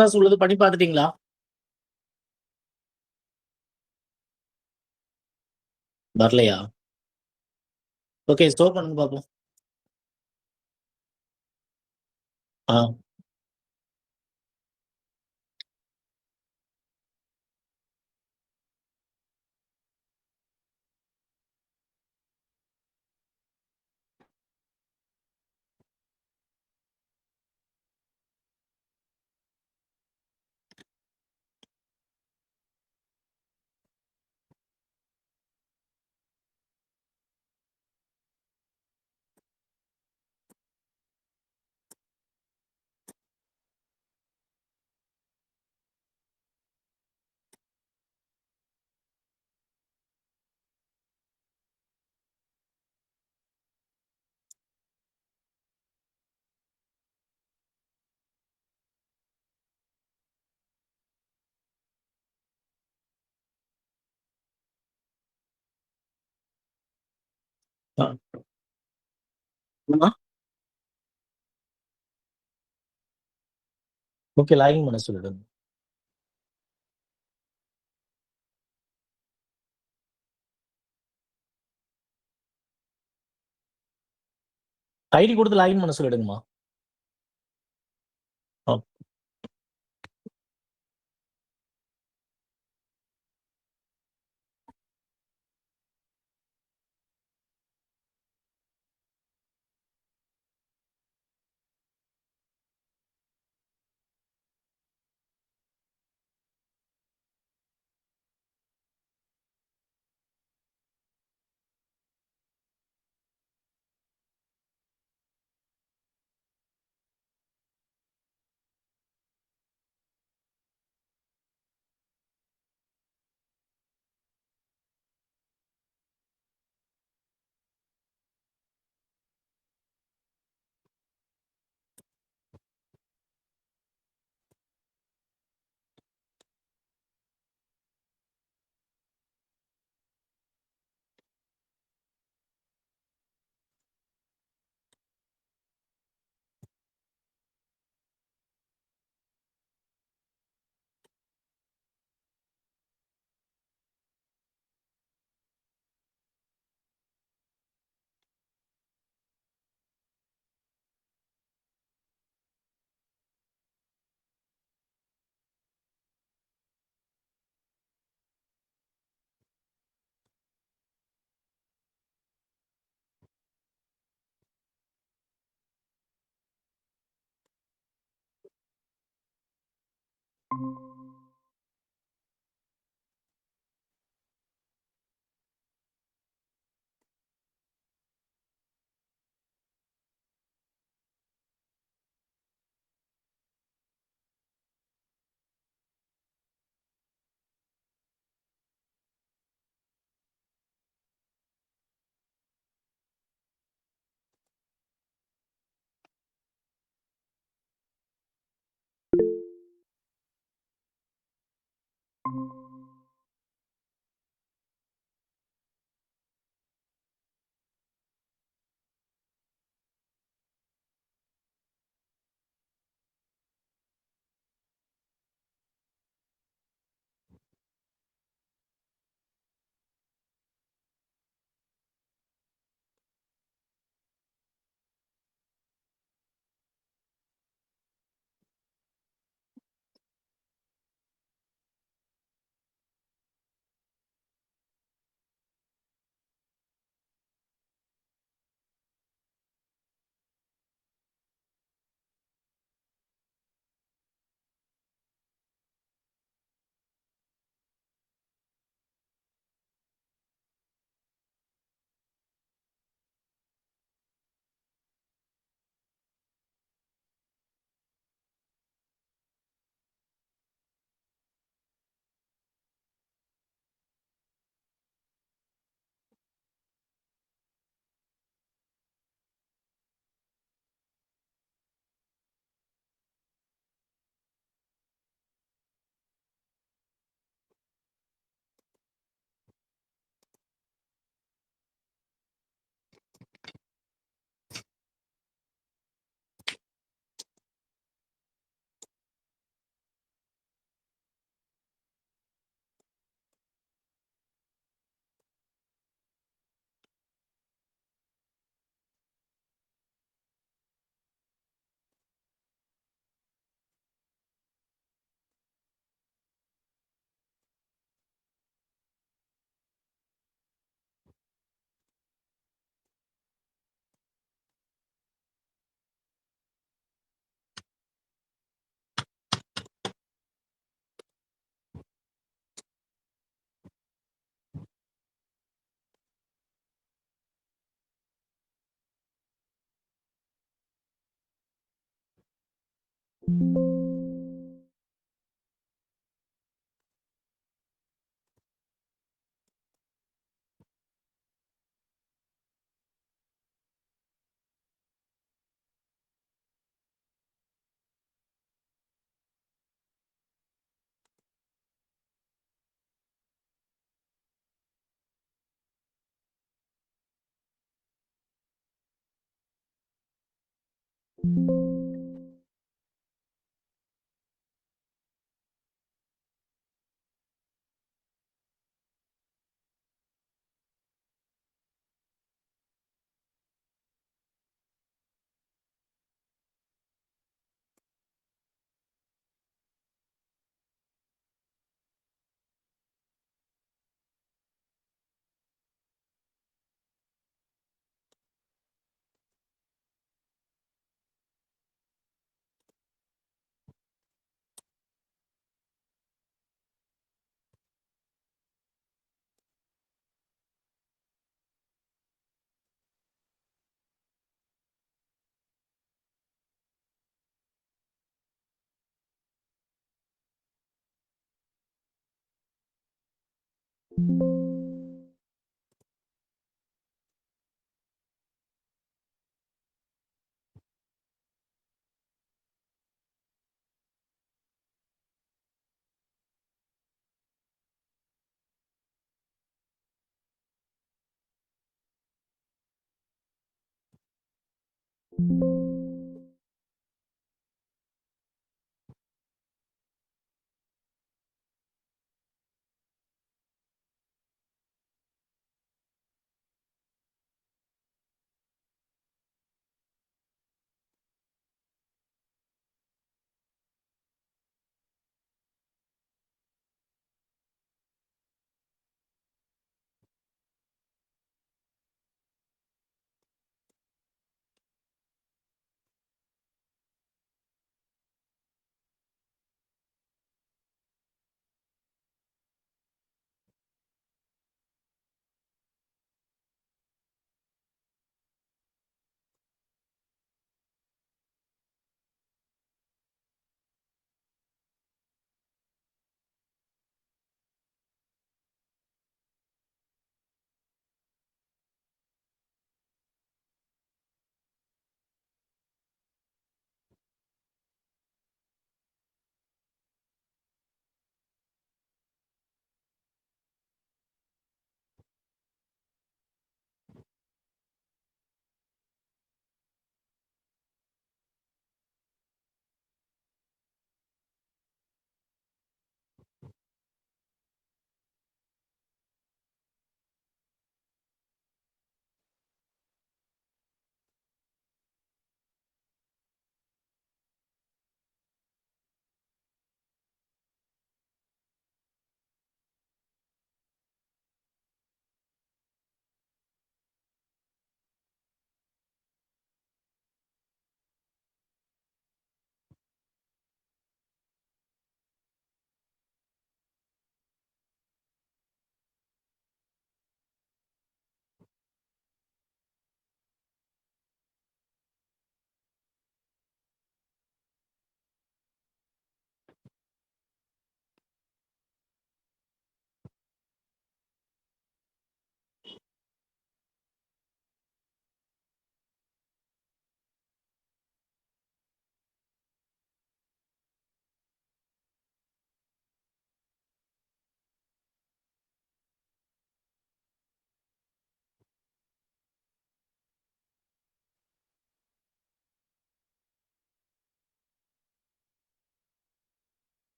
Class உள்ளது பண்ணி பார்த்துட்டீங்களா? வரலையா? ஓகே. ஸ்டோர் பண்ணுங்க பார்ப்போம். ஆ. ஆ. ஆமா. ஓகே. லாகின் பண்ண சொல்லிடுங்க. ஐடி குடுத்து லாகின் பண்ண சொல்லிடுங்கம்மா. ஆ.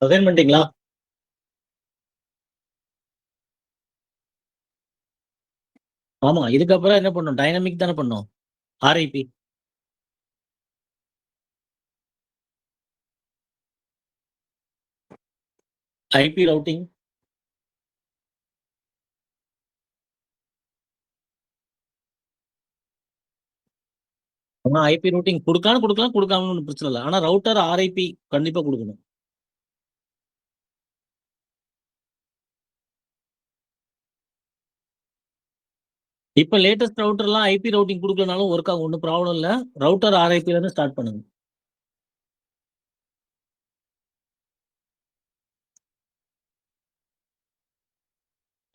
அசைன் பண்ணிட்டீங்களா? ஆமா. இதுக்கப்புறம் என்ன பண்ணும்? டைனமிக் தானே பண்ணும். ஆர்ஐபி. IP routing. ஆனா ஐபி ரூட்டிங் குடுக்கலாம்னு குடுக்கலாம், குடுக்காமலும் ஒண்ணும் பிரச்சனை இல்ல. ஆனா ரவுட்டர் ஆர்ஐபி கண்டிப்பா குடுக்கணும். இப்ப லேட்டஸ்ட் ரவுட்டர்லாம் ஐபி ரவுட்டிங் குடுக்கலனாலும் ஒர்க் ஆகும். ஒண்ணும் ப்ராப்ளம் இல்ல. ரவுட்டர் ஆர்ஐபில இருந்து ஸ்டார்ட் பண்ணுங்க.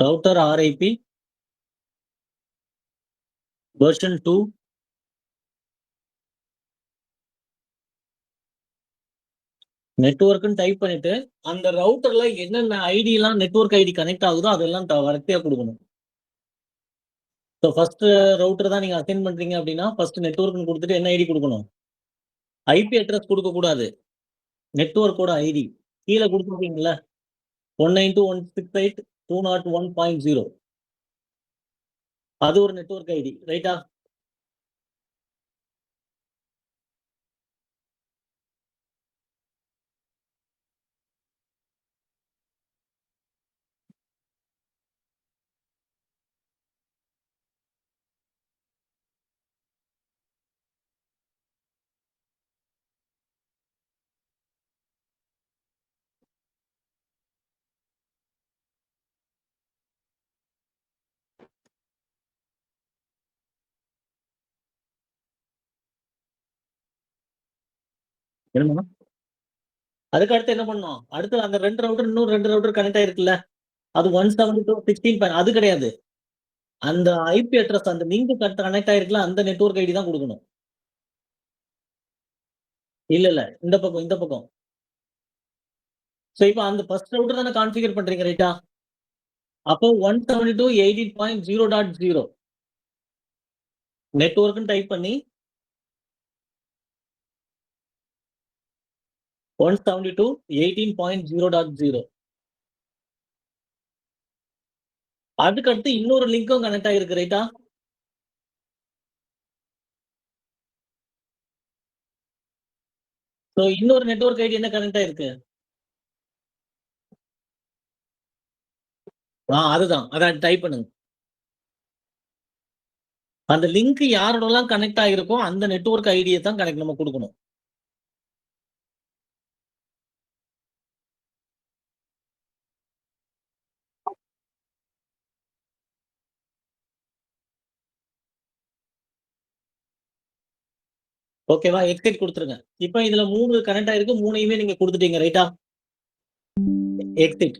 Router RIP version 2. நெட்வொர்க்ன்னு டைப் பண்ணிட்டு, அந்த ரவுட்டர்ல என்னென்ன ஐடிலாம் நெட்வொர்க் ஐடி கனெக்ட் ஆகுதோ அதெல்லாம் வரிசையா குடுக்கணும். ஸோ ஃபர்ஸ்ட் ரவுட்டர் தான் நீங்க அசைன் பண்றீங்க அப்படின்னா, ஃபர்ஸ்ட் நெட்வொர்க்ன்னு குடுத்துட்டு என்ன ஐடி குடுக்கணும்? ஐபி அட்ரஸ் குடுக்கக்கூடாது. நெட்வொர்க்கோட ஐடி. கீழ குடுத்துருக்கீங்கல்ல. 192.168.201.0. அது ஒரு நெட்வொர்க் ஐடி. ரைட்டா? என்னம்மா? அதுக்கு அடுத்து என்ன பண்ணணும்? அடுத்து அந்த 2 ரவுட்டர் இன்னும் 2 ரவுட்டர் கனெக்ட் ஆயிருக்குல்ல. அது 172.16. அது கிடையாது. அந்த ஐபி அட்ரஸ் அந்த லிங்க் கனெக்ட் ஆயிருக்குல்ல, அந்த நெட்வொர்க் ஐடி தான் குடுக்கணும். இல்ல, இல்ல. இந்த பக்கம், இந்த பக்கம். சோ இப்ப அந்த ஃபர்ஸ்ட் ரவுட்டர் தானே கான்ஃபிகர் பண்றீங்க ரைட்டா? அப்போ 172.18.0.0 நெட்வொர்க்ன்னு டைப் பண்ணி 172.18.0.0 அதுக்கு அடுத்து இன்னொரு லிங்க்கும் கனெக்ட் ஆயிருக்கு ரைட்டா? சோ இன்னொரு நெட்வொர்க் ஐடி என்ன கனெக்ட் ஆயிருக்கு? அதுதான். அத டைப் பண்ணுங்க. அந்த லிங்க் யாரோடலாம் கனெக்ட் ஆகிருக்கோ, அந்த நெட்வொர்க் ஐடிய தான் நம்ம குடுக்கணும். ஓகேவா? எக்ஸிட் குடுத்துருங்க. இப்ப இதுல 3 கனெக்ட் ஆயிருக்கு. 3யுமே நீங்க குடுத்துட்டீங்க ரைட்டா? எக்ஸிட்.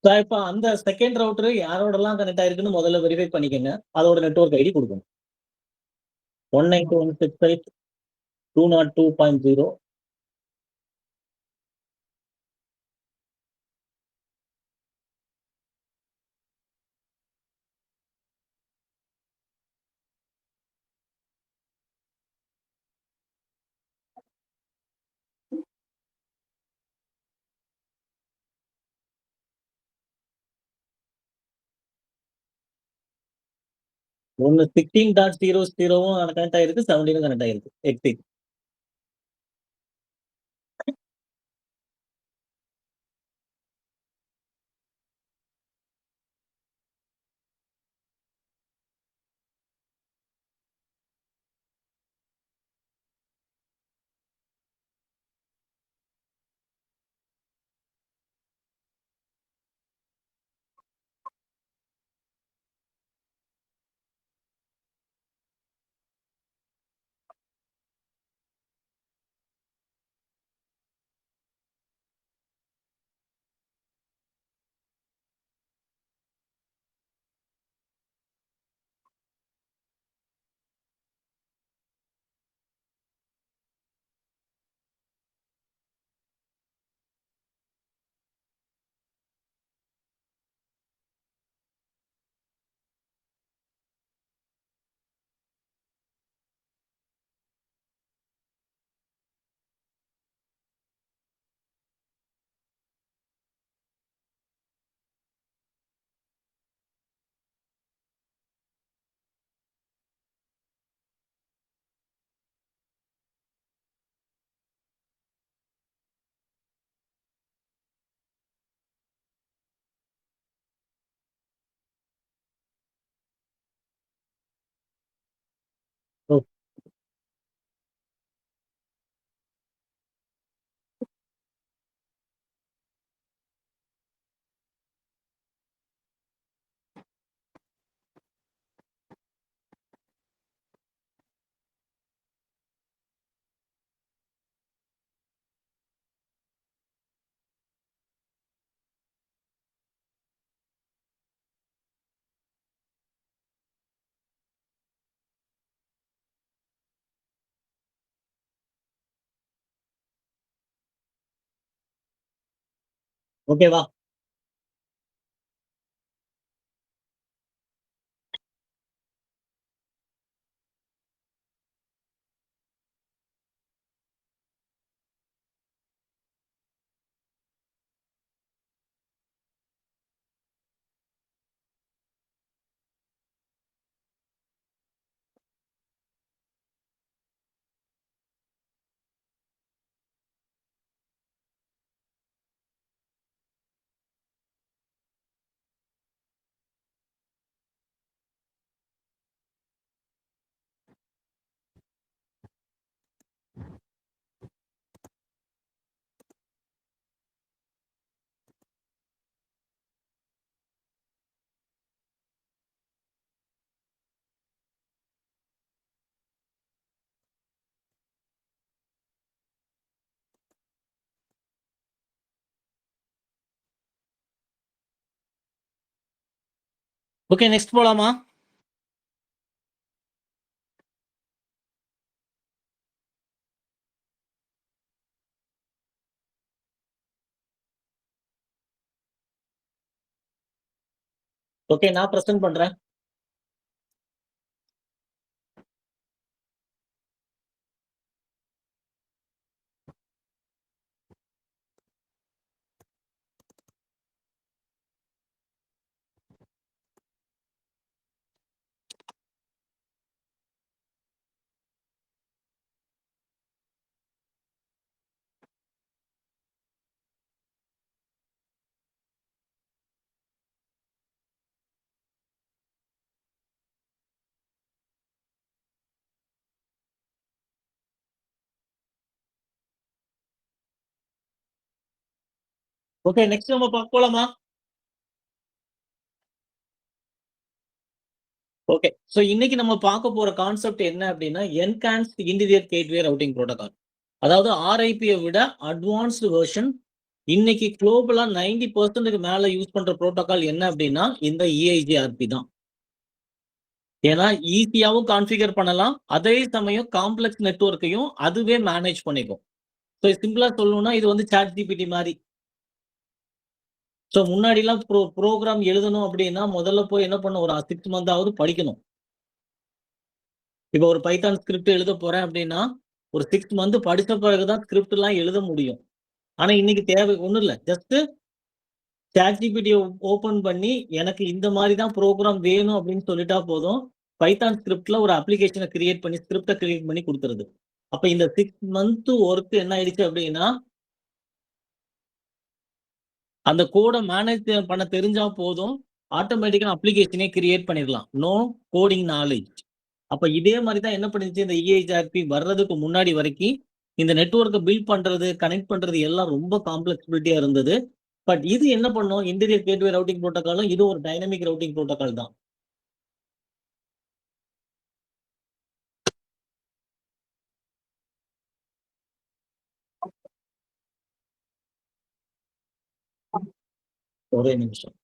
இப்ப அந்த செகண்ட் ரவுட்டர் யாரோடலாம் கனெக்ட் ஆயிருக்குன்னு முதல்ல வெரிஃபை பண்ணிக்கங்க. அதோட நெட்வொர்க் ஐடி குடுக்கணும். 192.168.202.0 ஒண்ணு 16.0.0வும் கனெக்ட் ஆயிருக்கு. 17ம் கனெக்ட் ஆயிருக்கு. எக்ஸிட். ஓகேவா? ஓகே, நெக்ஸ்ட் போலாமா? ஓகே, நான் பிரசன்ட் பண்றேன். ஓகே, நெக்ஸ்ட் நம்ம போலாமா? ஓகே. சோ இன்னைக்கு நம்ம பார்க்க போற கான்செப்ட் என்ன அப்படின்னா, enhanced interior gateway routing protocol. அதாவது ஆர்ஐபியை விட அட்வான்ஸ்டு வெர்ஷன். இன்னைக்கு குளோபலா 90% மேல யூஸ் பண்ற புரோட்டோகால் என்ன அப்படின்னா, இந்த EIGRP தான். ஏன்னா ஈஸியாவும் கான்ஃபிகர் பண்ணலாம். அதே சமயம் காம்ப்ளெக்ஸ் நெட்வொர்க்கையும் அதுவே மேனேஜ் பண்ணிக்கும். சோ சிம்பிளா சொல்லணும்னா இது வந்து சாட் ஜிபிடி மாரி. சோ முன்னாடிலாம் ப்ரோகிராம் எழுதணும் அப்படின்னா முதல்ல போய் என்ன பண்ணணும், ஒரு 6 மந்தாவது படிக்கணும். இப்ப ஒரு பைத்தான் ஸ்கிரிப்ட் எழுத போறேன் அப்படின்னா, ஒரு 6 மந்த் படிச்ச பிறகு தான் ஸ்கிரிப்ட் எல்லாம் எழுத முடியும். ஆனா இன்னைக்கு தேவை ஒண்ணும் இல்ல. ஜஸ்ட் ChatGPT ஓப்பன் பண்ணி எனக்கு இந்த மாரி தான் ப்ரோகிராம் வேணும் அப்படின்னு சொல்லிட்டா போதும். பைத்தான் ஸ்கிரிப்ட்ல ஒரு அப்ளிகேஷன கிரியேட் பண்ணி ஸ்கிரிப்ட்ட கிரியேட் பண்ணி குடுத்துருது. அப்ப இந்த 6 மந்த் ஒர்க் என்ன ஆயிடுச்சு அப்படின்னா, அந்த கோட மேனேஜ் பண்ண தெரிஞ்சா போதும். ஆட்டோமேட்டிக்கா அப்ளிகேஷனே கிரியேட் பண்ணிடலாம். No coding knowledge. அப்ப இதே மாரி தான் என்ன பண்ணுச்சு, இந்த EIGRP வர்றதுக்கு முன்னாடி வரைக்கும், இந்த நெட்வொர்க்க பில்ட் பண்றது, கனெக்ட் பண்றது எல்லாம் ரொம்ப காம்ப்ளெக்ஸிபிலிட்டியா இருந்தது. பட் இது என்ன பண்ணும், இன்டீரியர் கேட்வே ரூட்டிங் புரோட்டோகாலும் இது ஒரு டைனமிக் ரூட்டிங் புரோட்டோகால் தான். ஒரே நிமிஷம்.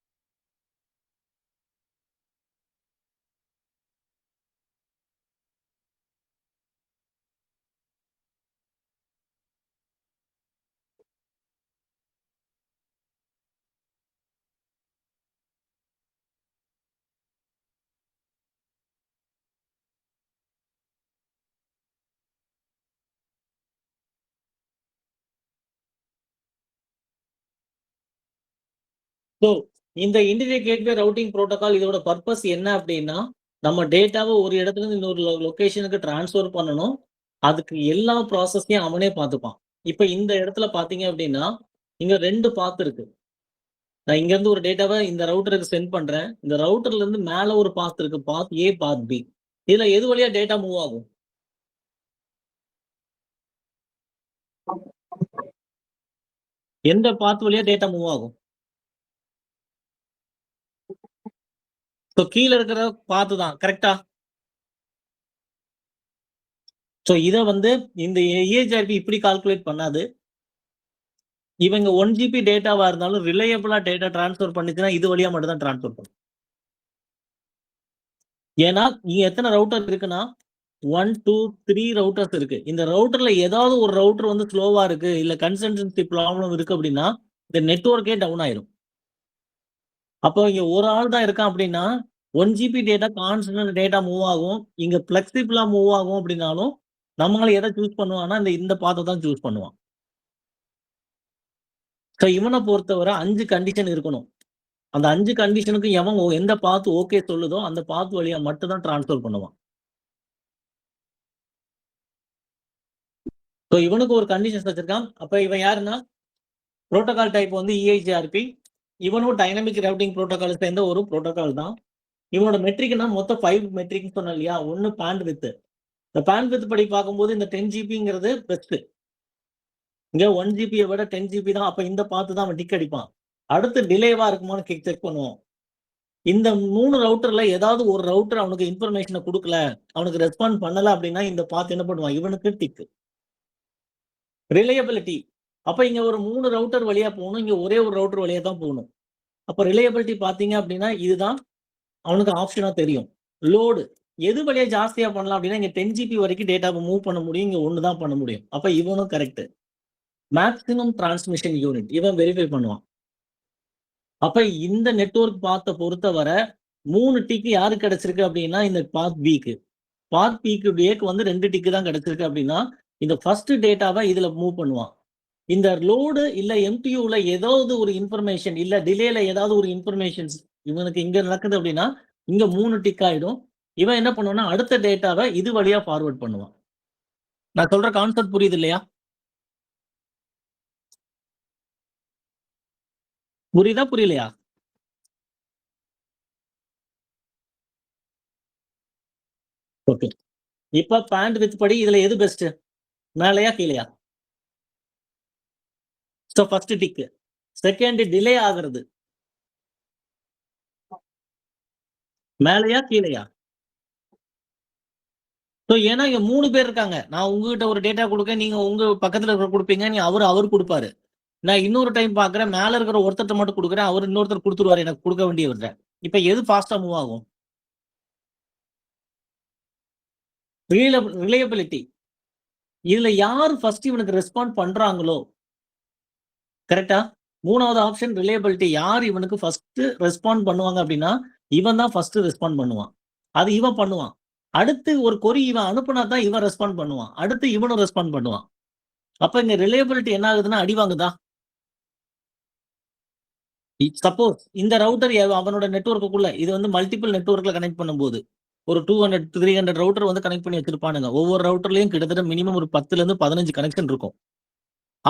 ஸோ இந்த இன்டீரியர் கேட்வே ரூட்டிங் புரோட்டோகால் இதோட பர்ப்பஸ் என்ன அப்படின்னா, நம்ம டேட்டாவ ஒரு இடத்துல இருந்து இன்னொரு லொகேஷனுக்கு டிரான்ஸ்ஃபர் பண்ணணும். அதுக்கு எல்லா ப்ராசஸையும் அவனே பார்த்துப்பான். இப்ப இந்த இடத்துல பார்த்தீங்க அப்படின்னா, இங்க 2 பாத் இருக்கு. நான் இங்க இருந்து ஒரு டேட்டாவ இந்த ரவுட்டருக்கு சென்ட் பண்றேன். இந்த ரவுட்டர்ல இருந்து மேல ஒரு பாத் இருக்கு. பாத் A, பாத் B. இதுல எது வழியா டேட்டா மூவ் ஆகும்? எந்த பாத் வழியா டேட்டா மூவ் ஆகும்? ஸோ கீழ இருக்கிற பாத்து தான். கரெக்ட்டா? ஸோ இத வந்து இந்த EIGRP இப்படி கால்குலேட் பண்ணாது. இவங்க 1 ஜிபி டேட்டாவா இருந்தாலும் ரிலையபிளா டேட்டா டிரான்ஸ்ஃபர் பண்ணுச்சுன்னா, இது வழியா மட்டும் தான் டிரான்ஸ்ஃபர் பண்ணும். ஏன்னா, இங்க எத்தன ரவுட்டர் இருக்குன்னா, 1, 2, 3 ரவுட்டர்ஸ் இருக்கு. இந்த ரவுட்டர்ல ஏதாவது ஒரு ரவுட்டர் வந்து ஸ்லோவா இருக்கு, இல்ல கன்சிஸ்டன்சி ப்ராப்ளம் இருக்கு அப்படின்னா, இந்த நெட்வொர்க்கே டவுன் ஆயிரும். அப்போ இங்க ஒரு ஆள் தான் இருக்கான் அப்படின்னா 1 GB data constant data move ஆகும். இங்க ஃப்ளெக்சிபிளா மூவ் ஆகும் அப்படின்னாலும், நம்மாள் எத சூஸ் பண்ணுவான்னா, இந்த பாத்த தான் சூஸ் பண்ணுவான். ஸோ இவன பொறுத்தவரை 5 கண்டிஷன் இருக்கணும். அந்த 5 கண்டிஷனுக்கு எவன் எந்த பாத் ஓகே சொல்லுதோ, அந்த பாத் வழியா மட்டும் தான் ட்ரான்ஸ்ஃபர் பண்ணுவான். ஸோ இவனுக்கு ஒரு கண்டிஷன்ஸ் வச்சிருக்கான். அப்ப இவன் யாருன்னா, புரோட்டோகால் டைப் வந்து EIGRP. இவனும் டைனமிக் ரூட்டிங் புரோட்டோகால் சேர்ந்த ஒரு புரோட்டோகால் தான். இவனோட மெட்ரிக்னா மொத்தம் 5 மெட்ரிக்னு சொன்னேன் இல்லையா? 1 பேண்ட்விட்த். இந்த பேண்ட்விட்த் படி பார்க்கும்போது இந்த 10 ஜிபிங்கிறது பெஸ்ட். இங்க 1 ஜிபியை விட 10 ஜிபி தான். அப்ப இந்த பாத்து தான் அவன் டிக் அடிப்பான். அடுத்து டிலேவா இருக்குமான்னு செக் பண்ணுவோம். இந்த 3 ரவுட்டர்ல ஏதாவது ஒரு ரவுட்டர் அவனுக்கு இன்ஃபர்மேஷனை கொடுக்கல, அவனுக்கு ரெஸ்பாண்ட் பண்ணல அப்படின்னா இந்த பாத்து என்ன பண்ணுவான்? இவனுக்கு டிக். ரிலையபிலிட்டி. அப்ப இங்க ஒரு 3 ரவுட்டர் வழியா போகணும். இங்க ஒரே ஒரு ரவுட்டர் வழியா தான் போகணும். அப்ப ரிலையபிலிட்டி பாத்தீங்க அப்படின்னா இதுதான் அவனுக்கு ஆப்ஷனா தெரியும். லோடு எது வழியா ஜாஸ்தியா பண்ணலாம் அப்படின்னா இங்க 10 ஜிபி வரைக்கும் டேட்டாவை மூவ் பண்ண முடியும். இங்க 1 தான் பண்ண முடியும். அப்ப இவனும் கரெக்ட். மேக்ஸிமம் டிரான்ஸ்மிஷன் யூனிட் இவன் வெரிஃபை பண்ணுவான். அப்ப இந்த நெட்வொர்க் பாத்த பொறுத்தவரை 3 டிக்கு யாரு கிடைச்சிருக்கு அப்படின்னா இந்த பாத் பிக்கு. பாத் பிக்கு டேக்கு வந்து 2 டிக்கு தான் கிடைச்சிருக்கு அப்படின்னா இந்த ஃபர்ஸ்ட் டேட்டாவை இதுல மூவ் பண்ணுவான். இந்த லோடு இல்ல MTUல ஏதாவது ஒரு இன்ஃபர்மேஷன் இல்ல டிலேல ஏதாவது ஒரு இன்ஃபர்மேஷன்ஸ் இவனுக்கு இங்க நடக்குது அப்படின்னா இங்க 3 டிக் ஆயிடும். இவன் என்ன பண்ணுவான்னா அடுத்த டேட்டாவை இது வழியா ஃபார்வர்ட் பண்ணுவான். நான் சொல்ற கான்செப்ட் புரியுது இல்லையா? புரியுதா புரியலையா? ஓகே. இப்ப பேண்ட்விட்த் படி இதுல எது பெஸ்ட்? மேலையா கீழையா? So first tick. Second delay ஆகுறது. மேலையா கீழையா? சோ ஏன்னா இங்க 3 பேர் இருக்காங்க. நான் உங்ககிட்ட ஒரு டேட்டா கொடுக்க நீங்க உங்க பக்கத்துல இருக்கிற கொடுப்பீங்க. நீ அவர் கொடுப்பாரு. நான் இன்னொரு டைம் பாக்குறேன் மேல இருக்கிற ஒருத்தர்ட்ட மட்டும் கொடுக்குறேன். அவர் இன்னொருத்தர் கொடுத்துருவாரு எனக்கு கொடுக்க வேண்டியவர்கிட்ட. இப்ப எது ஃபாஸ்டா மூவ் ஆகும்? ரிலையபிலிட்டி. இதுல யாரு ஃபர்ஸ்ட் இவனுக்கு ரெஸ்பாண்ட் பண்றாங்களோ கரெக்டா? 3வது ஆப்ஷன் ரிலையபிலிட்டி. யார் இவனுக்கு ஃபர்ஸ்ட் ரெஸ்பாண்ட் பண்ணுவாங்க அப்படின்னா இவன் தான் ஃபர்ஸ்ட் ரெஸ்பாண்ட் பண்ணுவான். அது இவன் பண்ணுவான். அடுத்து ஒரு கொரி இவன் அனுப்புனா தான் இவன் ரெஸ்பாண்ட் பண்ணுவான். அடுத்து இவனும் ரெஸ்பாண்ட் பண்ணுவான். அப்ப இங்க ரிலையபிலிட்டி என்ன ஆகுதுன்னா அடி வாங்குதா? சப்போஸ் இந்த ரவுட்டர் அவனோட நெட்வொர்க்குள்ள இது வந்து மல்டிபிள் நெட்வொர்க்ல கனெக்ட் பண்ணும்போது ஒரு 200 300 ரவுட்டர் வந்து கனெக்ட் பண்ணி வச்சிருப்பானுங்க. ஒவ்வொரு ரவுட்டர்லயும் கிட்டத்தட்ட மினிமம் ஒரு 10ல இருந்து 15 கனெக்ஷன் இருக்கும்.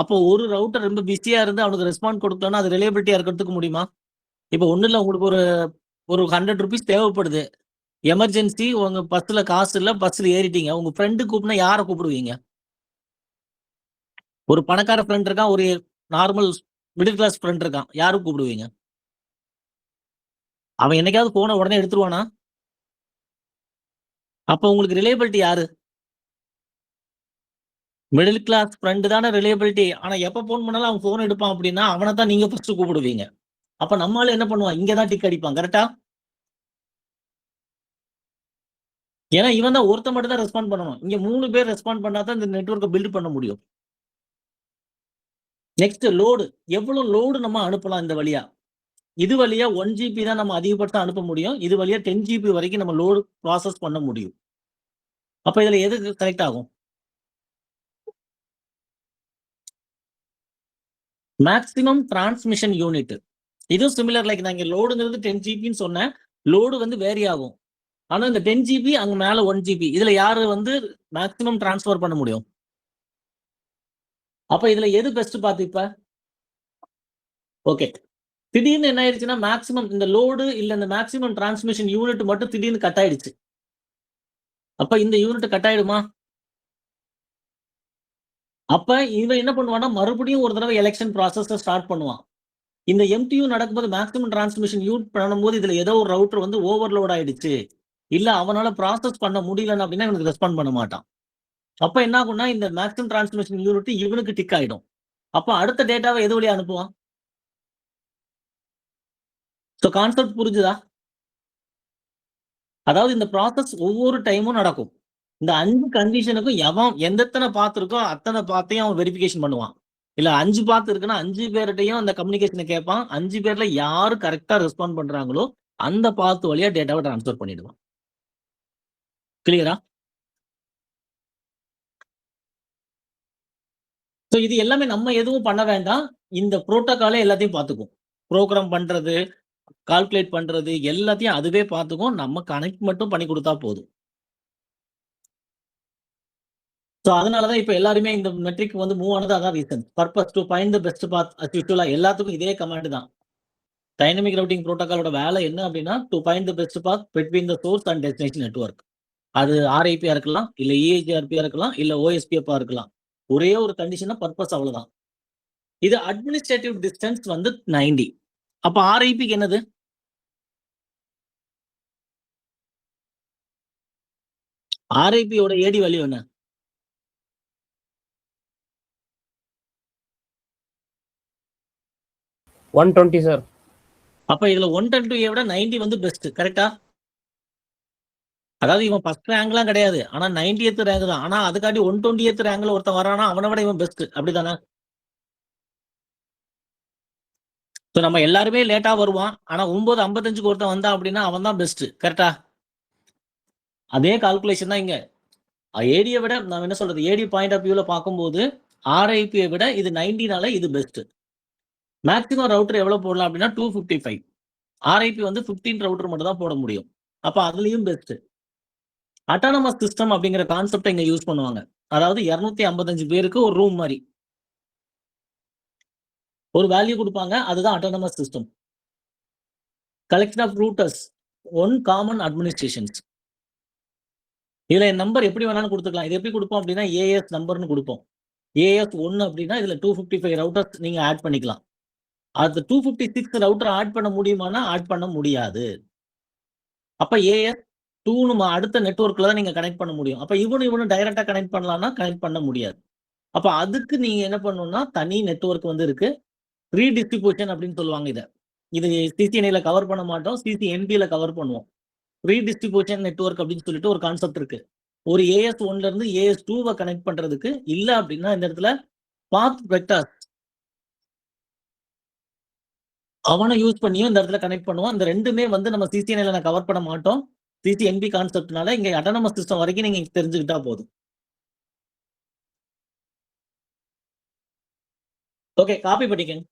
அப்போ ஒரு ரவுட்டர் ரொம்ப பிஸியா இருந்து அவனுக்கு ரெஸ்பாண்ட் கொடுக்கலன்னா அது ரிலையபிலிட்டியா இருக்கிறதுக்கு முடியுமா? இப்ப ஒண்ணு இல்ல உங்களுக்கு ஒரு ஒரு 100 ரூபீஸ் தேவைப்படுது. எமர்ஜென்சி உங்க பஸ்ல காசு இல்ல, பஸ்ல ஏறிட்டீங்க. உங்க ஃப்ரெண்டு கூப்பிட்டா யாரை கூப்பிடுவீங்க? ஒரு பணக்கார ஃப்ரெண்ட் இருக்கான், ஒரு நார்மல் மிடில் கிளாஸ் ஃப்ரெண்ட் இருக்கான். யாரும் கூப்பிடுவீங்க? அவன் என்னைக்காவது போன உடனே எடுத்துருவானா? அப்ப உங்களுக்கு ரிலையபிலிட்டி யாரு? மிடில் கிளாஸ் ஃப்ரெண்ட் தானே ரிலையபிலிட்டி. ஆனா எப்ப போன் பண்ணாலும் அவன் போன் எடுப்பான் அப்படின்னா அவனை தான் நீங்க ஃபர்ஸ்ட் கூப்பிடுவீங்க. அப்ப நம்மால என்ன பண்ணுவான்? இங்க தான் டிக் அடிப்பான். கரெக்டா? ஏன்னா இவன் தான் ஒருத்த மட்டும் தான் ரெஸ்பாண்ட் பண்ணணும். இங்க 3 பேர் ரெஸ்பாண்ட் பண்ணா தான் இந்த நெட்வொர்க்கை பில்ட் பண்ண முடியும். Next load. எவ்வளவு லோடு நம்ம அனுப்பலாம் இந்த வழியா? இது வழியா 1 ஜிபி தான் நம்ம அதிகபட்சம் அனுப்ப முடியும். இது வழியா 10 ஜிபி வரைக்கும் நம்ம லோடு ப்ராசஸ் பண்ண முடியும். அப்ப இதுல எது கரெக்ட் ஆகும்? Maximum transmission unit. இதுவும் சிமிலர் லைக் நான் இங்க லோடுங்கிறது 10 ஜிபின்னு சொன்னேன். லோடு வந்து வேரி ஆகும். ஆனா இந்த 10 ஜிபி அங்க மேல 1 ஜிபி. இதுல யாரு வந்து மேக்ஸிமம் டிரான்ஸ்ஃபர் பண்ண முடியும்? அப்ப இதுல எது பெஸ்ட் பாத்து இப்ப? ஓகே. திடீர்னு என்ன ஆயிடுச்சுன்னா மேக்ஸிமம் இந்த லோடு இல்ல இந்த மேக்ஸிமம் டிரான்ஸ்மிஷன் யூனிட் மட்டும் திடீர்னு கட் ஆயிடுச்சு. அப்ப இந்த யூனிட் கட் ஆயிடுமா? அப்ப இவன் என்ன பண்ணுவான்னா மறுபடியும் ஒரு தடவை எலெக்ஷன் ப்ராசஸ் ஸ்டார்ட் பண்ணுவான். இந்த MTU நடக்கும்போது மேக்ஸிமம் டிரான்ஸ்மிஷன் யூனிட் பண்ணும்போது இதுல ஏதோ ஒரு ரவுட்டர் வந்து ஓவர்லோட் ஆயிடுச்சு. இல்ல அவனால ப்ராசஸ் பண்ண முடியலன்னு அப்படின்னா இவனுக்கு ரெஸ்பாண்ட் பண்ண மாட்டான். அப்ப என்ன ஆகும்னா இந்த மேக்ஸிமம் டிரான்ஸ்மிஷன் யூனிட் இவனுக்கு டிக் ஆயிடும். அப்ப அடுத்த டேட்டாவை எது வழியா அனுப்புவான்? சோ கான்செப்ட் புரிஞ்சுதா? அதாவது இந்த ப்ராசஸ் ஒவ்வொரு டைமும் நடக்கும். இந்த 5 கண்டிஷனுக்கும் எவன் எத்தனை பாத்து இருக்கோ அத்தனை பாத்தையும் அவன் வெரிஃபிகேஷன் பண்ணுவான். இல்ல 5 பாத் இருக்குன்னா 5 பேர்கிட்டயும் அந்த கம்யூனிகேஷனை கேட்பான். 5 பேர்ல யாரு கரெக்டா ரெஸ்பாண்ட் பண்றாங்களோ அந்த பாத் வழியா டேட்டாவை ட்ரான்ஸ்ஃபர் பண்ணிடுவான். கிளியரா? ஸோ இது எல்லாமே நம்ம எதுவும் பண்ண வேண்டாம். இந்த புரோட்டோகாலே எல்லாத்தையும் பார்த்துக்கும். புரோகிராம் பண்றது, கால்குலேட் பண்றது எல்லாத்தையும் அதுவே பார்த்துக்கும். நம்ம கனெக்ட் மட்டும் பண்ணி குடுத்தா போதும். ஸோ அதனால தான் இப்ப எல்லாருமே இந்த மெட்ரிக் வந்து மூவ் ஆனது அதான் reason. Purpose to find the best path as யூசுவலா எல்லாத்துக்கும் இதே கமாண்ட் தான். டைனமிக் ரூட்டிங் புரோட்டோகாலோட வேலை என்ன அப்படின்னா, to find the best path between the source and destination network. அது RIP-யா இருக்கலாம், இல்ல EIGRP-யா இருக்கலாம், இல்ல OSPF-ஆ இருக்கலாம். ஒரே ஒரு கண்டிஷனா பர்ப்பஸ் அவ்வளவுதான். இது அட்மினிஸ்ட்ரேட்டிவ் டிஸ்டன்ஸ் வந்து 90. அப்ப RIP-க்கு என்னது? RIP-யோட AD வேல்யூ என்ன? 120 சார். அப்ப இதுல 110 விட 90 வந்து பெஸ்ட். கரெக்ட்டா? அதாவது இவன் ஃபர்ஸ்ட் ரேங்க்லாம் கிடையாது. ஆனா 90th ரேங்க் தான். ஆனா அதுக்காண்டி 120th ரேங்க்ல ஒருத்தன் வரான்னா அவனை விட இவன் பெஸ்ட். அப்படிதானே? ஸோ நம்ம எல்லாருமே லேட்டா வருவான். ஆனா 9:55க்கு ஒருத்தன் வந்தான் அப்படின்னா அவன் தான் பெஸ்ட். கரெக்ட்டா? அதே கால்குலேஷன் தான் இங்க. ஏடியை விட நான் என்ன சொல்றது, ஏடி பாயிண்ட் ஆஃப் வியூல பார்க்கும்போது RIP-யை விட இது 90னால இது பெஸ்ட். மேக்ஸிமம் ரவுட்டர் எவ்வளவு போடலாம் அப்படின்னா 255. RIP வந்து 15 ரவுட்டர் மட்டும் தான் போட முடியும். அப்ப அதுலயும் பெஸ்ட். அட்டானமஸ் சிஸ்டம் அப்படிங்கிற கான்செப்டை இங்க யூஸ் பண்ணுவாங்க. அதாவது 255 பேருக்கு ஒரு ரூம் மாதிரி ஒரு வேல்யூ கொடுப்பாங்க. அதுதான் autonomous system. Collection of routers, one common administrations. இதுல என் நம்பர் எப்படி வேணாலும் கொடுத்துக்கலாம். இது எப்படி கொடுப்போம் அப்படின்னா AS நம்பர்னு கொடுப்போம். AS 1 அப்படின்னா இதுல 255 ரவுட்டர்ஸ் நீங்க ஆட் பண்ணிக்கலாம். அது 256 ரவுட்டர் ஆட் பண்ண முடியுமானா ஆட் பண்ண முடியாது. அப்ப AS 2 அடுத்த நெட்வொர்க்ல தான் நீங்க கனெக்ட் பண்ண முடியும். அப்ப இவனு டைரக்டா கனெக்ட் பண்ணலாம்னா கனெக்ட் பண்ண முடியாது. அப்ப அதுக்கு நீங்க என்ன பண்ணணும்னா தனி நெட்வொர்க் வந்து இருக்கு. ரீடிஸ்ட்ரிபியூஷன் அப்படின்னு சொல்லுவாங்க இத. இது CCNA-ல கவர் பண்ண மாட்டோம். CCNP-ல கவர் பண்ணுவோம். ரீடிஸ்ட்ரிபியூஷன் நெட்வொர்க் அப்படின்னு சொல்லிட்டு ஒரு கான்செப்ட் இருக்கு. ஒரு AS 1ல இருந்து AS 2-வ கனெக்ட் பண்றதுக்கு இல்ல அப்படின்னா இந்த இடத்துல பாத் வெக்டார் அவனை யூஸ் பண்ணியும் இந்த இடத்துல கனெக்ட் பண்ணுவோம். இந்த ரெண்டுமே வந்து நம்ம CCNA-ல நான் கவர் பண்ண மாட்டோம். CCNP கான்செப்ட்னால இங்க அட்டானமஸ் சிஸ்டம் வரைக்கும் நீங்க தெரிஞ்சுக்கிட்டா போதும். ஓகே, காப்பி பண்ணிக்கங்க.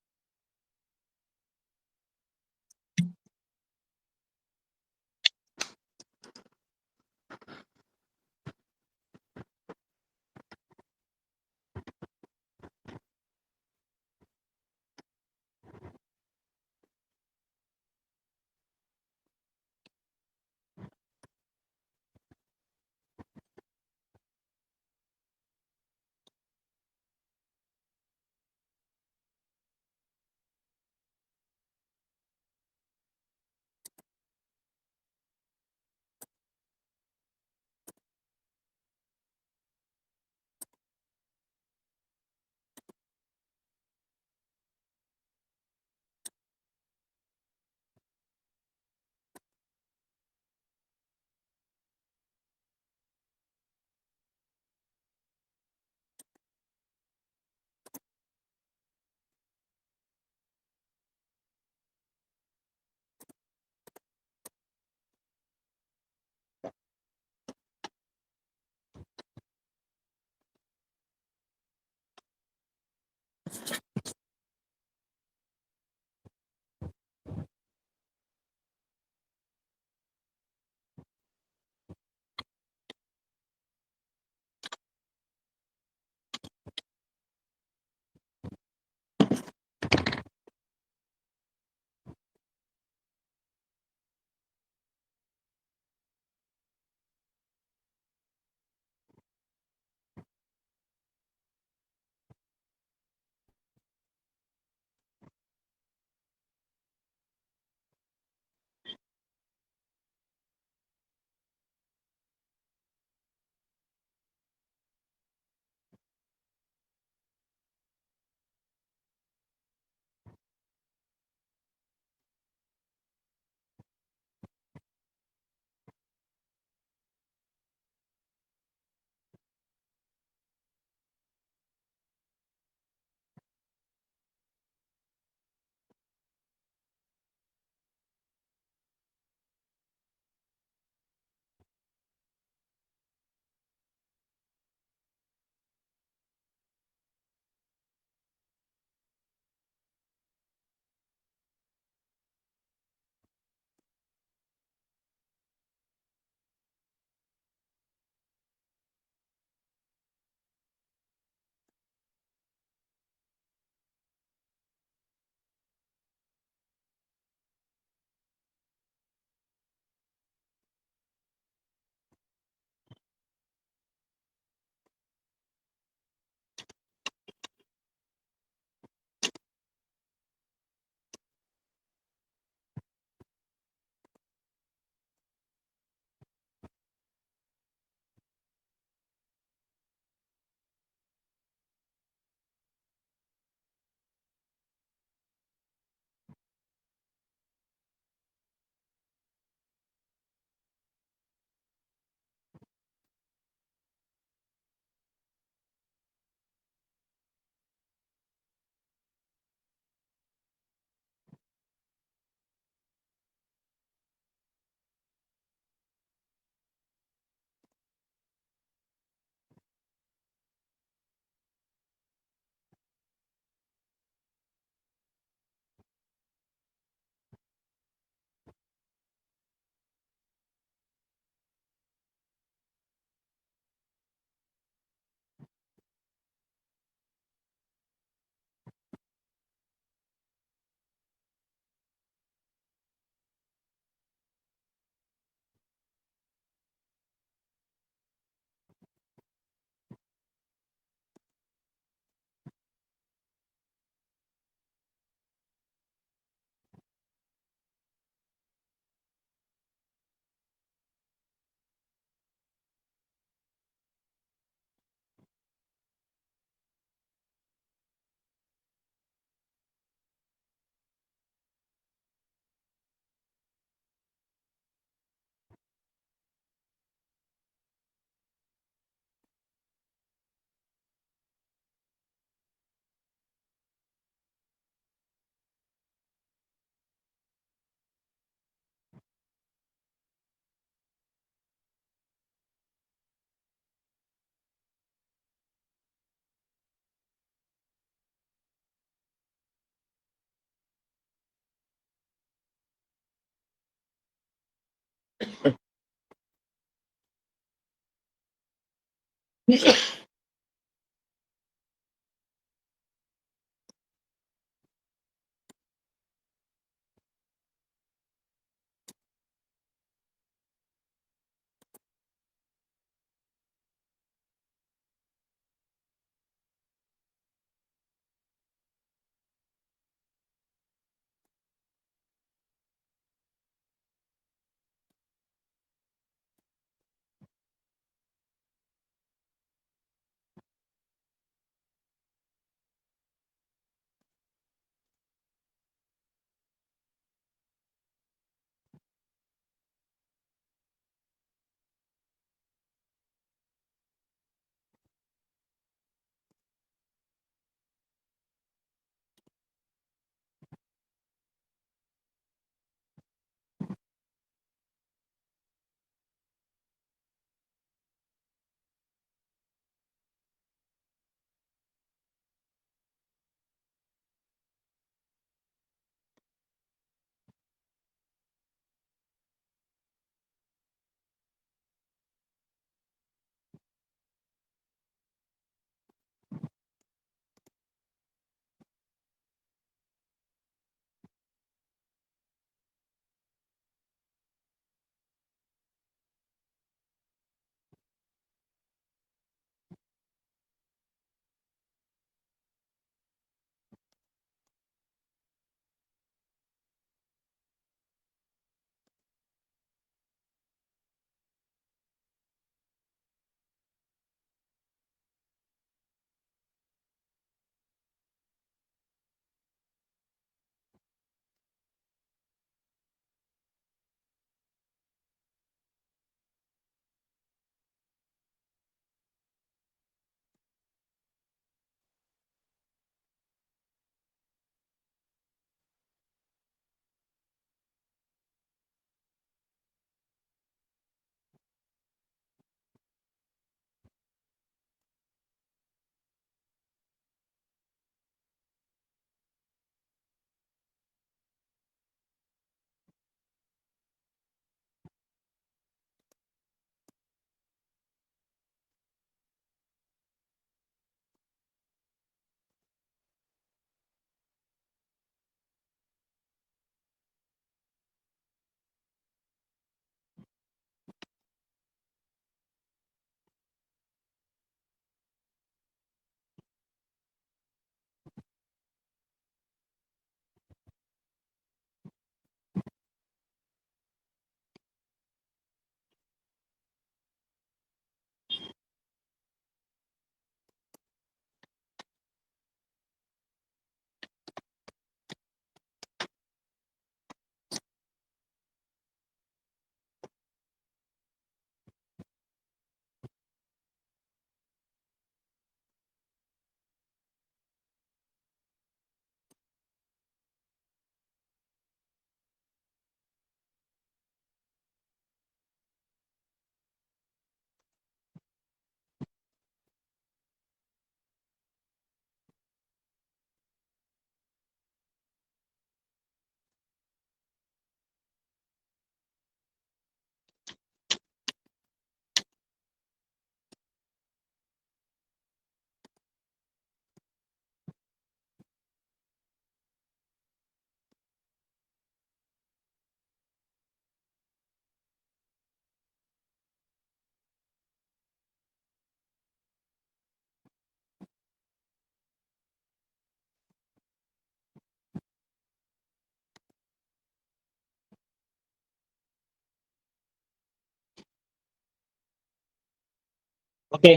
ஓகே.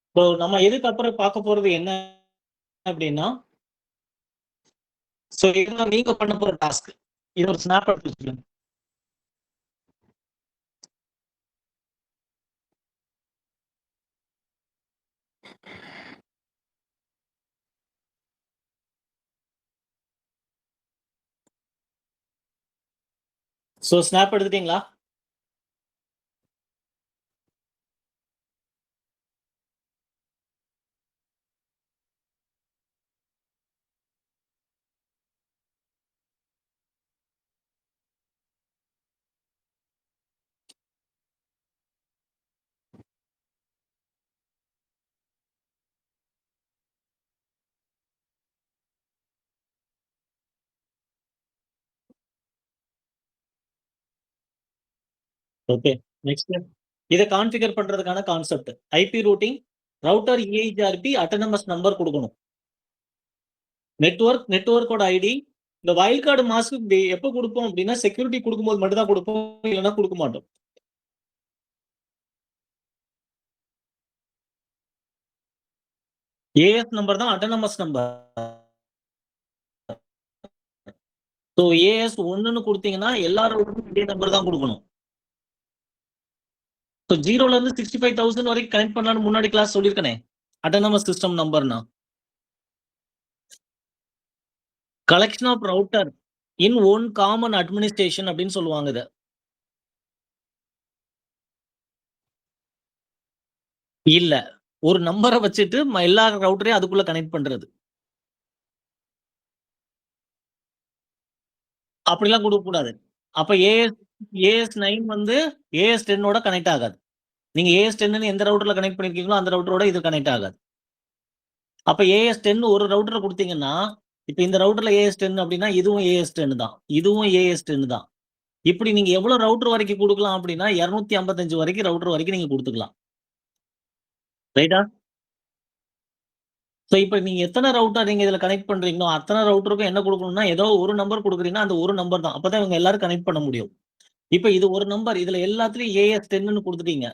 இப்போ நம்ம எதுக்கு அப்புறம் பார்க்க போறது என்ன அப்படின்னா, சோ இதுதான் நீங்க பண்ண போற டாஸ்க். இது ஒரு ஸ்னாப் எடுத்து வச்சுக்கோங்க. சோ ஸ்னாப் எடுத்துட்டீங்களா? ஓகே. நெக்ஸ்ட் இத கான்ஃபிகர் பண்றதுக்கான concept. IP routing, router EIGRP autonomous number குடுக்கணும். நெட்வொர்க்கோட ஐடி. இந்த வைல்ட் கார்டு மாஸ்க் எப்ப குடுப்போம் அப்டின்னா, செக்யூரிட்டி குடுக்கும்போது மட்டும் தான் குடுப்போம். இல்லன்னா குடுக்க மாட்டோம். ஏஎஸ் நம்பர் தான் அட்டானமஸ் நம்பர். சோ ஏஎஸ் 1ன்னு குடுத்தீங்கன்னா, எல்லா ரவுட்டருக்கும் இதே நம்பர் தான் குடுக்கணும். சோ 0ல இருந்து 65,000 வரைக்கும் கனெக்ட் பண்ணலாம்னு முன்னாடி கிளாஸ் சொல்லியிருக்கனே. அட்டானமஸ் சிஸ்டம் நம்பர்னா. Collection of router in one common administration அப்டின்னு சொல்லுவாங்க இத. இல்ல. ஒரு நம்பர வச்சுட்டு எல்லா ரவுட்டரையும் அதுக்குள்ள கனெக்ட் பண்றது. அப்படிலாம் குடுக்கக்கூடாது. அப்ப AS9 வந்து AS10 ஓட கனெக்ட் ஆகாது. நீங்க AS10ன்னு எந்த ரவுட்டர்ல கனெக்ட் பண்ணியிருக்கீங்களோ, அந்த ரவுட்டரோட இது கனெக்ட் ஆகாது. அப்ப AS10 ஒரு ரவுட்டர குடுத்தீங்கன்னா, இப்ப இந்த ரவுட்டர்ல AS10 அப்படின்னா, இதுவும் AS10 தான். இதுவும் AS10 தான். இப்படி நீங்க எவ்வளவு ரவுட்டர் வரைக்கும் குடுக்கலாம் அப்படின்னா, 255 வரைக்கும் ரவுட்டர் வரைக்கும் நீங்க குடுத்துக்கலாம். ரைட்டா? சோ இப்ப நீங்க எத்தன ரவுட்டர் நீங்க இதுல கனெக்ட் பண்றீங்களோ, அத்தன ரவுட்டருக்கும் என்ன குடுக்கணும்னா, ஏதோ ஒரு நம்பர் குடுக்குறீங்கன்னா, அந்த ஒரு நம்பர் தான். அப்பதான் இவங்க எல்லாரும் கனெக்ட் பண்ண முடியும். இப்ப இது ஒரு நம்பர். இதுல எல்லாத்துலயும் AS10ன்னு குடுத்துட்டீங்க.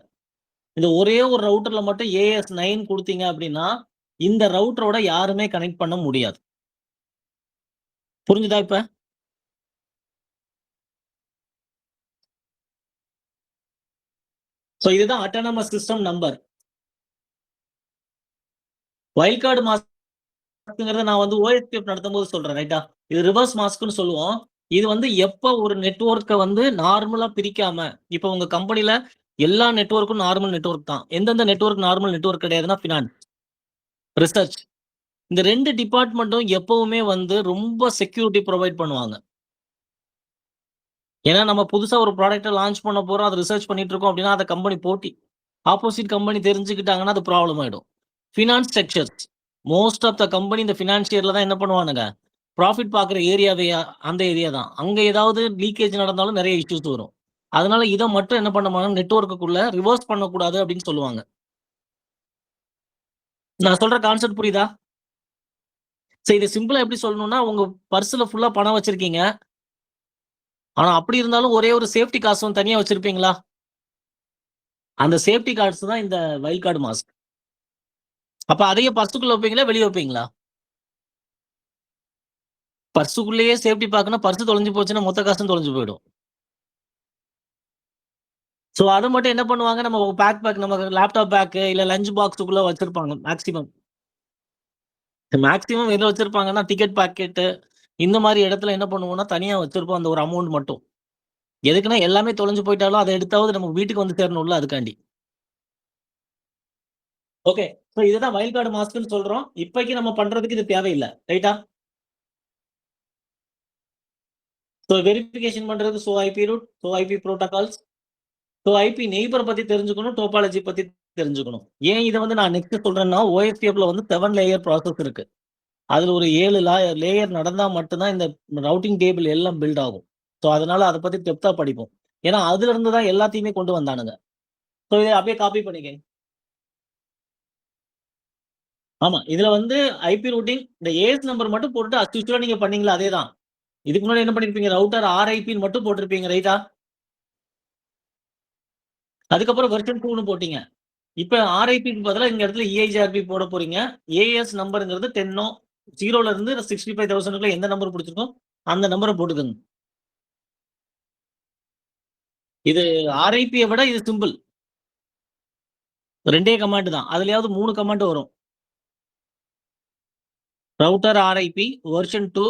இந்த ஒரே ஒரு ரவுட்டர்ல மட்டும் AS9 குடுத்தீங்க அப்படின்னா, இந்த ரவுட்டரோட யாருமே கனெக்ட் பண்ண முடியாது. புரிஞ்சுதா இப்ப? சோ இதுதான் autonomous system number. Wild card மாஸ்க்ங்கிறத நான் வந்து OSPF நடத்தும்போது சொல்றேன். ரைட்டா? இது ரிவர்ஸ் மாஸ்க்ன்னு சொல்லுவோம். இது வந்து எப்ப ஒரு நெட்வொர்க்க வந்து நார்மலா பிரிக்காம, இப்ப உங்க கம்பெனில எல்லா நெட்வொர்க்கும் நார்மல் நெட்வொர்க் தான். எந்தெந்த நெட்வொர்க் நார்மல் நெட்வொர்க் கிடையாதுன்னா, பினான்ஸ், ரிசர்ச். இந்த 2 டிபார்ட்மென்ட்டும் எப்பவுமே வந்து ரொம்ப செக்யூரிட்டி புரொவைட் பண்ணுவாங்க. ஏன்னா, நம்ம புதுசா ஒரு ப்ராடக்ட்ட லான்ச் பண்ண போறோம். அத ரிசர்ச் பண்ணிட்டு இருக்கோம் அப்டின்னா, அத கம்பெனி போட்டி. ஆப்போசிட் கம்பெனி தெரிஞ்சுக்கிட்டாங்கன்னா, அது ப்ராப்ளம் ஆயிடும். Finance sections. Most of the company இந்த பினான்சியர்ல தான் என்ன பண்ணுவானுங்க, புராஃபிட் பார்க்குற ஏரியாவே அந்த ஏரியா தான். அங்க ஏதாவது லீக்கேஜ் நடந்தாலும் நெறைய இஷ்யூஸ் வரும். அதனால இத மட்டும் என்ன பண்ண மாட்டாங்க, நெட்வொர்க்குள்ள ரிவர்ஸ் பண்ணக்கூடாது அப்டின்னு சொல்லுவாங்க. நான் சொல்ற கான்செப்ட் புரியுதா? சரி இத சிம்பிளா எப்டி சொல்லணும்னா, உங்க பர்ஸ்ல ஃபுல்லா பணம் வச்சிருக்கீங்க. ஆனா, அப்டி இருந்தாலும் ஒரே ஒரு சேஃப்டி காசும் தனியா வச்சிருப்பீங்களா? அந்த சேஃப்டி கார்ட்ஸ் தான் இந்த வைல்ட் கார்ட் மாஸ்க். அப்ப அதையும் பர்ஸுக்குள்ள வைப்பீங்களா? வெளிய வைப்பீங்களா? பர்ஸுக்குள்ளேயே சேஃப்டி பாக்குன்னா, பர்ஸ் தொலைஞ்சு போச்சுன்னா, மொத்த காசும் தொலைஞ்சு போயிடும். சோ, அத மட்டும் என்ன பண்ணுவாங்க, நம்ம பேக் நம்ம லேப்டாப் பேக் இல்ல லஞ்ச் பாக்ஸுக்குள்ள வச்சிருப்பாங்க மேக்ஸிமம். மேக்ஸிமம் எதுல வச்சிருப்பாங்கன்னா, டிக்கெட் பாக்கெட்டு இந்த மாரி இடத்துல என்ன பண்ணுவோம்னா, தனியா வச்சிருப்போம் அந்த ஒரு அமௌண்ட் மட்டும். எதுக்குன்னா, எல்லாமே தொலைஞ்சு போயிட்டாலும், அத எடுத்தாவது நம்ம வீட்டுக்கு வந்து சேரணும்ல அதுக்காண்டி. ஓகே. சோ, இதுதான் வைல்ட் கார்ட் மாஸ்க்ன்னு சொல்றோம். இப்பைக்கு நம்ம பண்றதுக்கு இது தேவையில்ல. ரைட்டா? சோ, வெரிஃபிகேஷன் பண்றது IP route, IP protocols, IP neighbour பத்தி தெரிஞ்சுக்கணும், டோபாலஜி பத்தி தெரிஞ்சுக்கணும். ஏன் இத வந்து நான் நெக்ஸ்ட் சொல்றேன்னா, OSPFல வந்து 7 லேயர் ப்ராசஸ் இருக்கு. அதுல ஒரு 7 லேயர் நடந்தா மட்டும் தான் இந்த ரவுட்டிங் டேபிள் எல்லாம் பில்ட் ஆகும். சோ, அதனால அத பத்தி டெப்த்தா படிப்போம். ஏன்னா, அதுல இருந்து தான் எல்லாத்தையுமே கொண்டு வந்தானுங்க. சோ, இத அப்படியே காப்பி பண்ணிக்கங்க. ஆமா. இதுல வந்து ஐபி ரூட்டிங் இந்த ஏஎஸ் நம்பர் மட்டும் போட்டுட்டு அஸ் யூசுவலா நீங்க பண்ணீங்கல்ல அதே தான். இதுக்கு முன்னாடி என்ன பண்ணியிருப்பீங்க, ரவுட்டர் RIPன்னு மட்டும் போட்டிருப்பீங்க. ரைட்டா? அதுக்கப்புறம் வெர்ஷன் 2ன்னு போட்டீங்க. இப்ப RIPக்கு பதிலா இந்த இடத்துல EIGRP போட போறீங்க. ஏஎஸ் நம்பர்ங்கிறது 10ஓ 0ல இருந்து 65,000க்குள்ள எந்த நம்பர் புடிச்சிருக்கோ, அந்த நம்பர போட்டுக்கங்க. இது RIPய விட இது சிம்பிள். 2டே கமாண்ட் தான். அதுலயாவது 3 கமாண்ட் வரும். ரவுட்டர் RIP வெர்ஷன் 2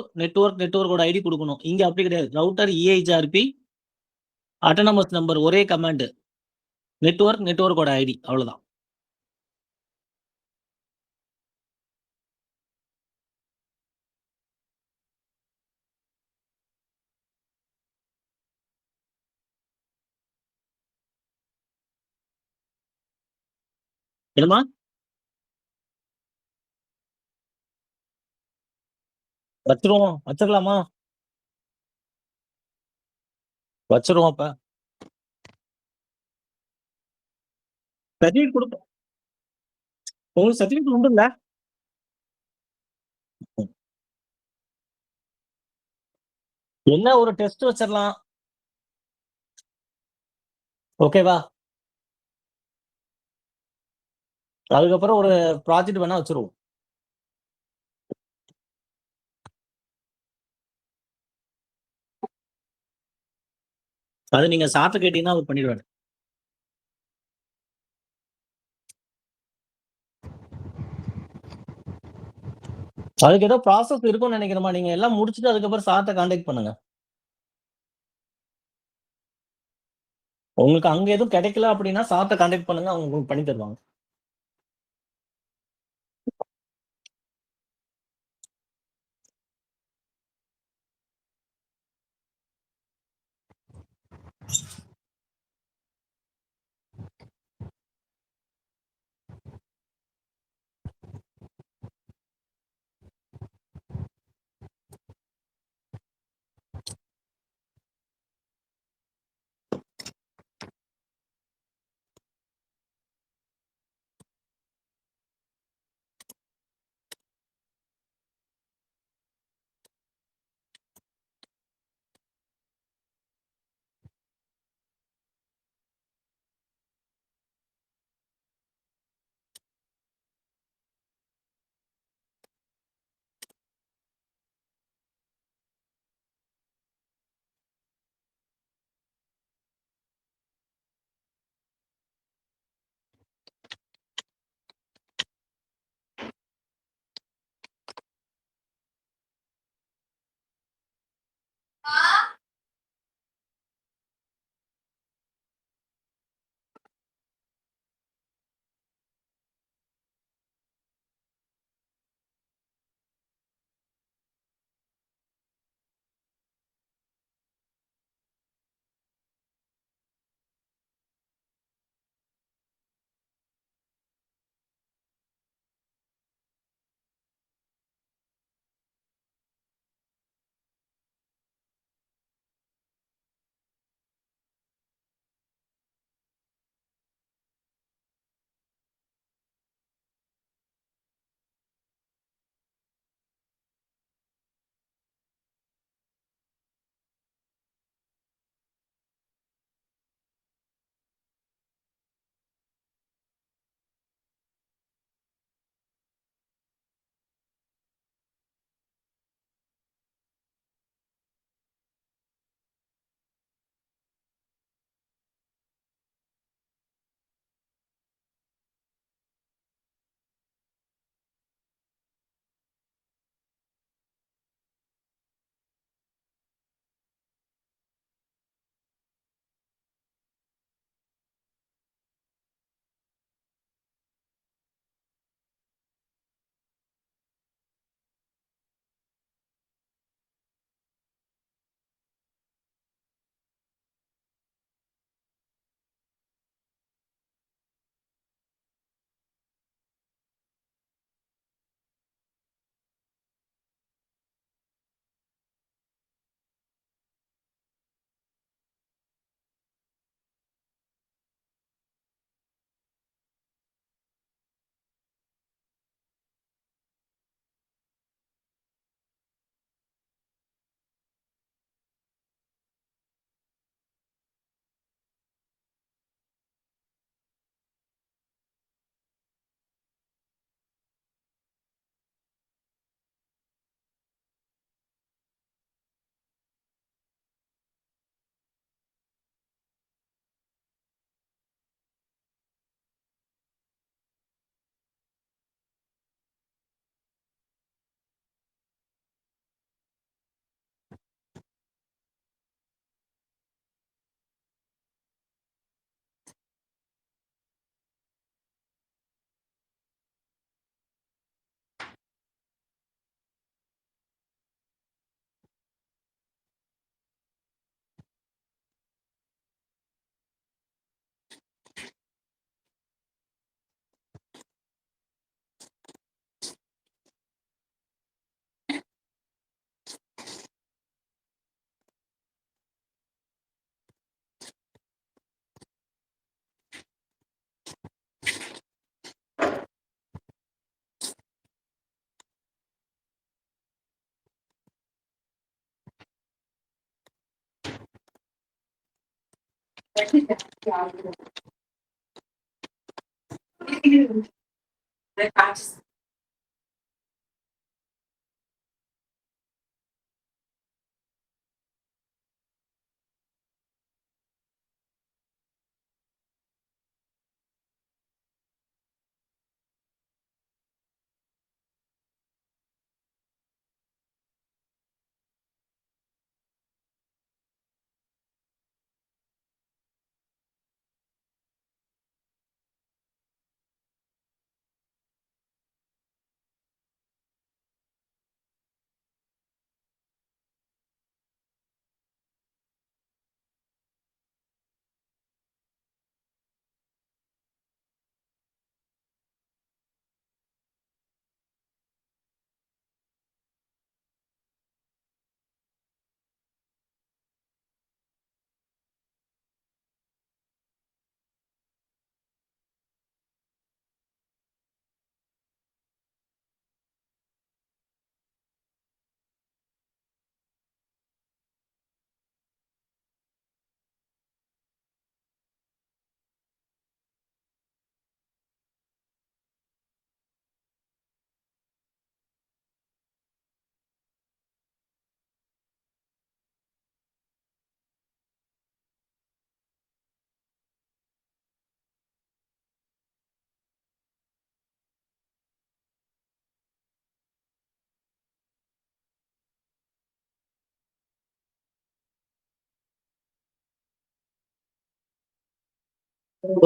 நெட்வொர்க்கோட ஐடி குடுக்கணும். இங்க அப்படி கிடையாது. ரவுட்டர் EIGRP ஆட்டோனமஸ் நம்பர் ஒரே கமாண்ட். நெட்வொர்க்கோட ஐடி அவ்வளவுதான். என்னம்மா? வச்சுருவோம். வச்சிரலாமா? வச்சுருவோம் அப்ப. சர்டிஃபிகேட் குடுப்போம். உங்களுக்கு சர்டிஃபிகேட் உண்டுல்ல? என்ன ஒரு டெஸ்ட் வச்சிரலாம். ஓகேவா? அதுக்கப்புறம் ஒரு ப்ராஜெக்ட் வேணா வச்சுருவோம். அது நீங்க சார்ட்ட கேட்டீங்கன்னா அவர் பண்ணிடுவாரு. அதுக்கு ஏதோ ப்ராசஸ் இருக்கும்னு நெனைக்கிறேன்ம்மா. நீங்க எல்லாம் முடிச்சுட்டு அதுக்கப்புறம் சார்ட்ட கான்டாக்ட் பண்ணுங்க. உங்களுக்கு அங்க எதுவும் கிடைக்கல அப்படின்னா சார்ட்ட கான்டாக்ட் பண்ணுங்க. அவங்க உங்களுக்கு பண்ணி தருவாங்க.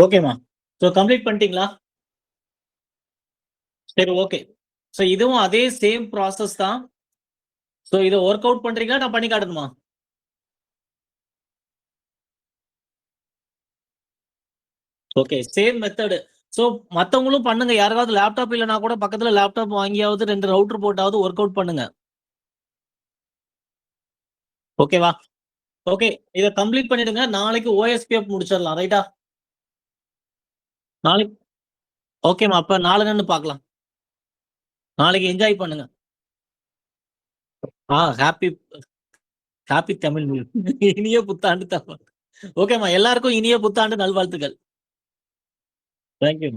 ஓகேமா. ஸோ கம்ப்ளீட் பண்ணிட்டீங்களா? சரி, ஓகே. ஸோ இதுவும் அதே சேம் ப்ராசஸ் தான். ஸோ இதை ஒர்க் அவுட் பண்றீங்களா, நான் பண்ணி காட்டணுமா? Okay, same method. ஸோ மத்தவங்களும் பண்ணுங்க. யாராவது லேப்டாப் இல்லைனா கூட பக்கத்துல லேப்டாப் வாங்கியாவது 2 ரவுட்டர் போட்டாவது ஒர்க் அவுட் பண்ணுங்க. ஓகேவா? ஓகே, இதை கம்ப்ளீட் பண்ணிடுங்க. நாளைக்கு ஓஎஸ்பிஎஃப் முடிச்சிடலாம். ரைட்டா? நாளைக்கு ஓகேமா. அப்ப நாளைக்கு பார்க்கலாம். நாளைக்கு என்ஜாய் பண்ணுங்க. ஹாப்பி ஹாப்பி தமிழ் நியூ இனிய புத்தாண்டு தமிழ். ஓகேமா, எல்லாருக்கும் இனிய புத்தாண்டு நல்வாழ்த்துக்கள். தேங்க்யூ.